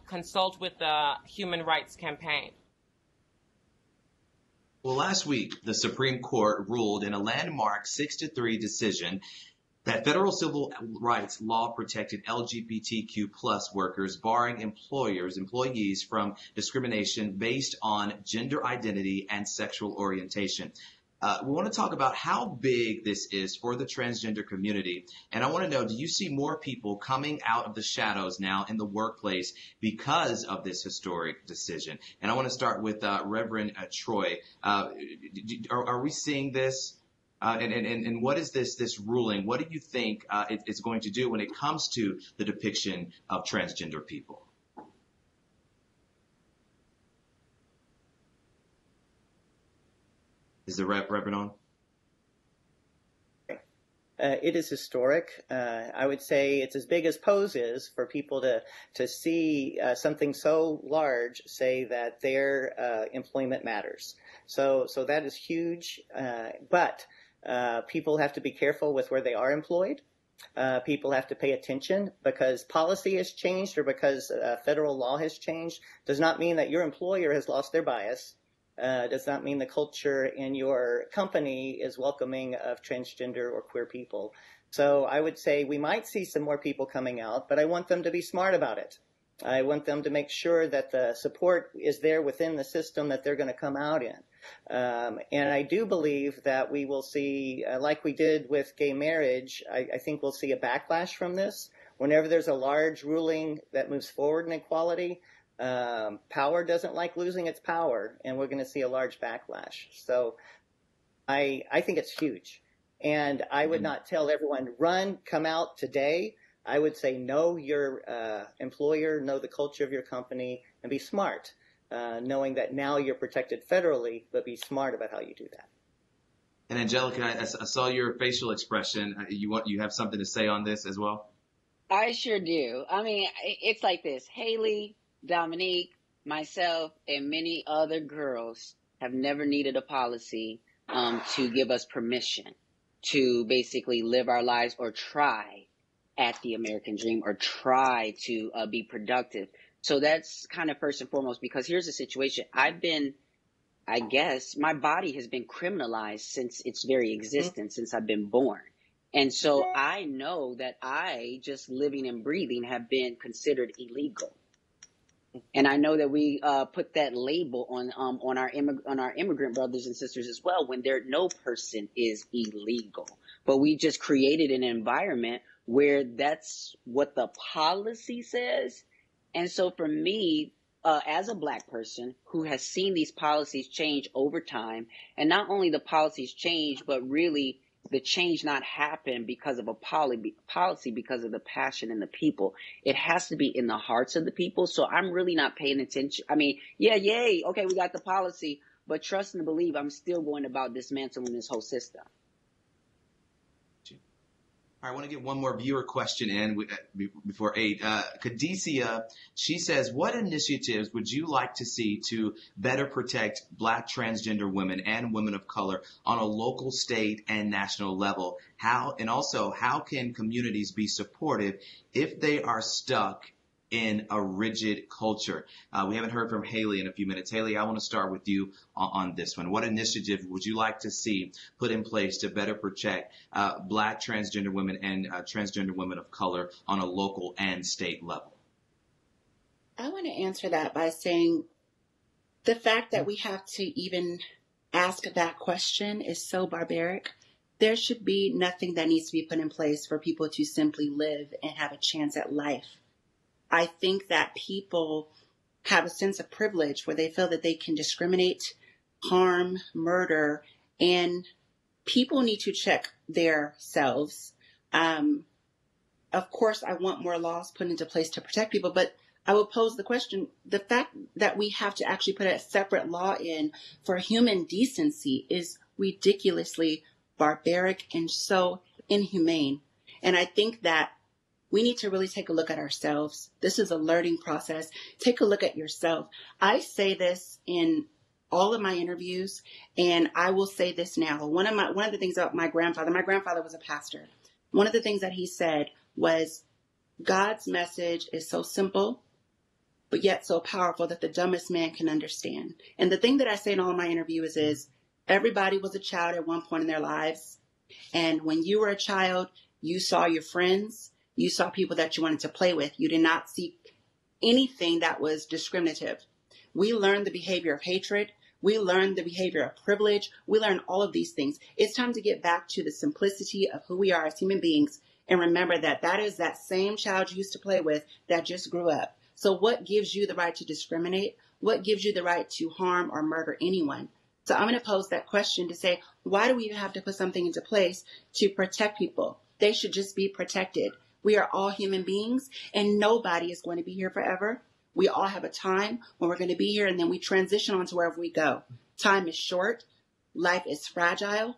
Speaker 2: consult with the Human Rights Campaign.
Speaker 1: Well, last week, the Supreme Court ruled in a landmark 6-3 decision that federal civil rights law protected LGBTQ plus workers, barring employees from discrimination based on gender identity and sexual orientation. We want to talk about how big this is for the transgender community. And I want to know, do you see more people coming out of the shadows now in the workplace because of this historic decision? And I want to start with Reverend Troy. Are we seeing this? And what is this ruling? What do you think it's going to do when it comes to the depiction of transgender people? Is the Reverend on?
Speaker 7: It is historic. I would say it's as big as Pose is for people to see something so large say that their employment matters. So that is huge. But people have to be careful with where they are employed. People have to pay attention because policy has changed or because federal law has changed does not mean that your employer has lost their bias. does not mean the culture in your company is welcoming of transgender or queer people. So I would say we might see some more people coming out, but I want them to be smart about it. I want them to make sure that the support is there within the system that they're going to come out in. And I do believe that we will see, like we did with gay marriage, I think we'll see a backlash from this. Whenever there's a large ruling that moves forward in equality, power doesn't like losing its power, and we're going to see a large backlash. So I think it's huge. And I would not tell everyone, run, come out today. I would say know your employer, know the culture of your company, and be smart, knowing that now you're protected federally, but be smart about how you do that.
Speaker 1: And Angelica, I saw your facial expression. You have something to say on this as well?
Speaker 3: I sure do. I mean, it's like this. Haley, Dominique, myself, and many other girls have never needed a policy to give us permission to basically live our lives or try at the American dream or try to be productive. So that's kind of first and foremost, because here's the situation. I guess my body has been criminalized since its very existence, since I've been born. And so I know that I, just living and breathing, have been considered illegal. And I know that we put that label on our immigrant brothers and sisters as well, when no person is illegal. But we just created an environment where that's what the policy says. And so for me, as a Black person who has seen these policies change over time, and not only the policies change, but really the change not happen because of a policy, because of the passion in the people. It has to be in the hearts of the people. So I'm really not paying attention. I mean, yeah, yay. Okay, we got the policy, but trust and believe I'm still going about dismantling this whole system.
Speaker 1: All right, I want to get one more viewer question in before 8. Cadesia, she says, what initiatives would you like to see to better protect Black transgender women and women of color on a local, state, and national level? How can communities be supportive if they are stuck in a rigid culture? We haven't heard from Haley in a few minutes. Haley, I want to start with you on this one. What initiative would you like to see put in place to better protect Black transgender women and transgender women of color on a local and state level?
Speaker 4: I want to answer that by saying the fact that we have to even ask that question is so barbaric. There should be nothing that needs to be put in place for people to simply live and have a chance at life. I think that people have a sense of privilege where they feel that they can discriminate, harm, murder, and people need to check their selves. Of course, I want more laws put into place to protect people, but I will pose the question, the fact that we have to actually put a separate law in for human decency is ridiculously barbaric and so inhumane. And I think that we need to really take a look at ourselves. This is a learning process. Take a look at yourself. I say this in all of my interviews, and I will say this now. One of the things about my grandfather was a pastor. One of the things that he said was, God's message is so simple, but yet so powerful that the dumbest man can understand. And the thing that I say in all of my interviews is, everybody was a child at one point in their lives. And when you were a child, you saw your friends. You saw people that you wanted to play with. You did not see anything that was discriminative. We learned the behavior of hatred. We learned the behavior of privilege. We learned all of these things. It's time to get back to the simplicity of who we are as human beings and remember that that is that same child you used to play with that just grew up. So what gives you the right to discriminate? What gives you the right to harm or murder anyone? So I'm going to pose that question to say, why do we even have to put something into place to protect people? They should just be protected. We are all human beings, and nobody is going to be here forever. We all have a time when we're going to be here, and then we transition on to wherever we go. Time is short. Life is fragile.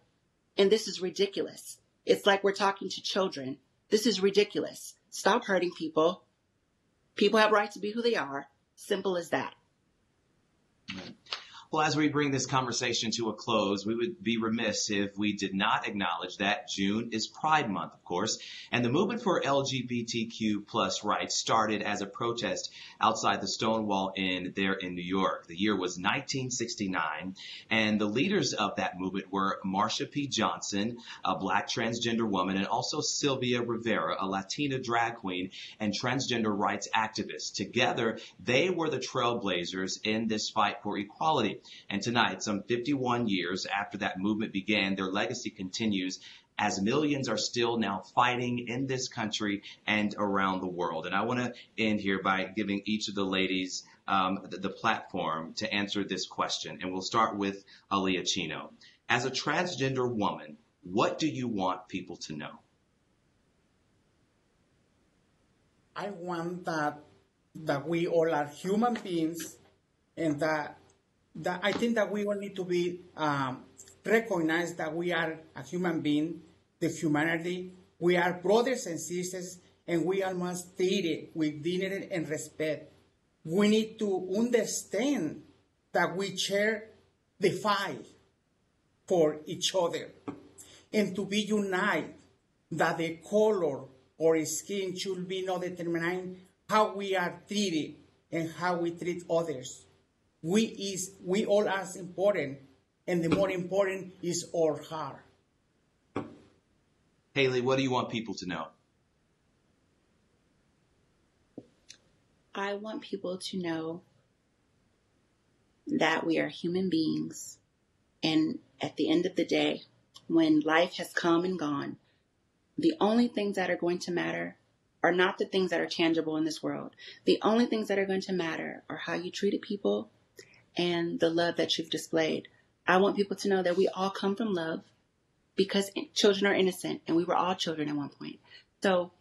Speaker 4: And this is ridiculous. It's like we're talking to children. This is ridiculous. Stop hurting people. People have a right to be who they are. Simple as that.
Speaker 1: Well, as we bring this conversation to a close, we would be remiss if we did not acknowledge that June is Pride Month, of course, and the movement for LGBTQ plus rights started as a protest outside the Stonewall Inn there in New York. The year was 1969, and the leaders of that movement were Marsha P. Johnson, a Black transgender woman, and also Sylvia Rivera, a Latina drag queen and transgender rights activist. Together, they were the trailblazers in this fight for equality. And tonight, some 51 years after that movement began, their legacy continues as millions are still now fighting in this country and around the world. And I want to end here by giving each of the ladies the platform to answer this question. And we'll start with Aaliyah Chino. As a transgender woman, what do you want people to know?
Speaker 5: I want that we all are human beings, and that I think that we all need to be recognized that we are a human being, the humanity. We are brothers and sisters, and we all must treat it with dignity and respect. We need to understand that we share the fight for each other, and to be united, that the color or skin should be not determining how we are treated and how we treat others. We all are important, and the more important is our heart.
Speaker 1: Haley, what do you want people to know?
Speaker 4: I want people to know that we are human beings, and at the end of the day, when life has come and gone, the only things that are going to matter are not the things that are tangible in this world. The only things that are going to matter are how you treated people and the love that you've displayed. I want people to know that we all come from love, because children are innocent, and we were all children at one point. So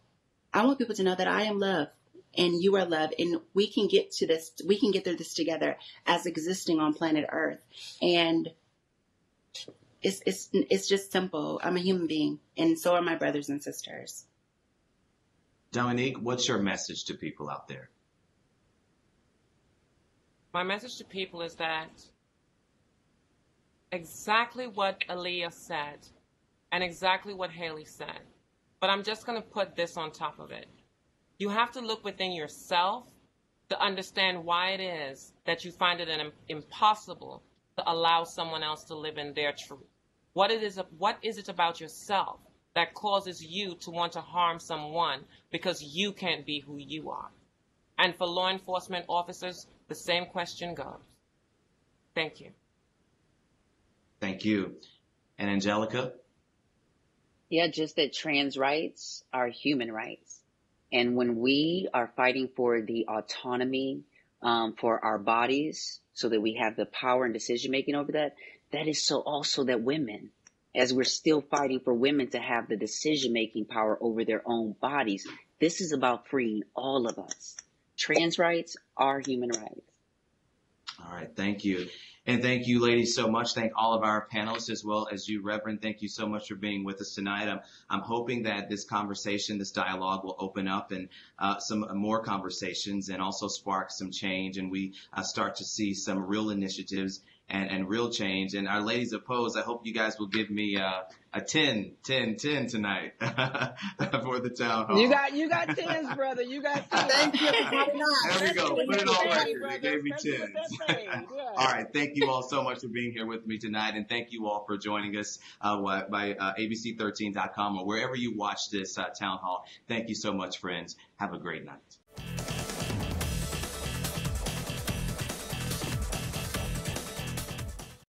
Speaker 4: I want people to know that I am love and you are love, and we can get to this, we can get through this together as existing on planet Earth. And it's just simple. I'm a human being, and so are my brothers and sisters.
Speaker 1: Dominique, what's your message to people out there?
Speaker 2: My message to people is that exactly what Aaliyah said and exactly what Haley said, but I'm just going to put this on top of it. You have to look within yourself to understand why it is that you find it impossible to allow someone else to live in their truth. What is it about yourself that causes you to want to harm someone because you can't be who you are? And for law enforcement officers, the same question goes. Thank you.
Speaker 1: Thank you. And Angelica?
Speaker 3: Yeah, just that trans rights are human rights. And when we are fighting for the autonomy for our bodies, so that we have the power and decision making over that, that is so also that women, as we're still fighting for women to have the decision making power over their own bodies, this is about freeing all of us. Trans rights are human rights.
Speaker 1: All right, thank you. And thank you, ladies, so much. Thank all of our panelists as well as you, Reverend. Thank you so much for being with us tonight. I'm hoping that this conversation, this dialogue will open up and some more conversations and also spark some change, and we start to see some real initiatives and real change. And our ladies opposed, I hope you guys will give me a 10 tonight for the town hall.
Speaker 3: You got tens, brother. You got tens.
Speaker 5: Thank you.
Speaker 1: There we go. Put it on record. They gave me 10s. All right. Thank you all so much for being here with me tonight. And thank you all for joining us by ABC13.com or wherever you watch this town hall. Thank you so much, friends. Have a great night.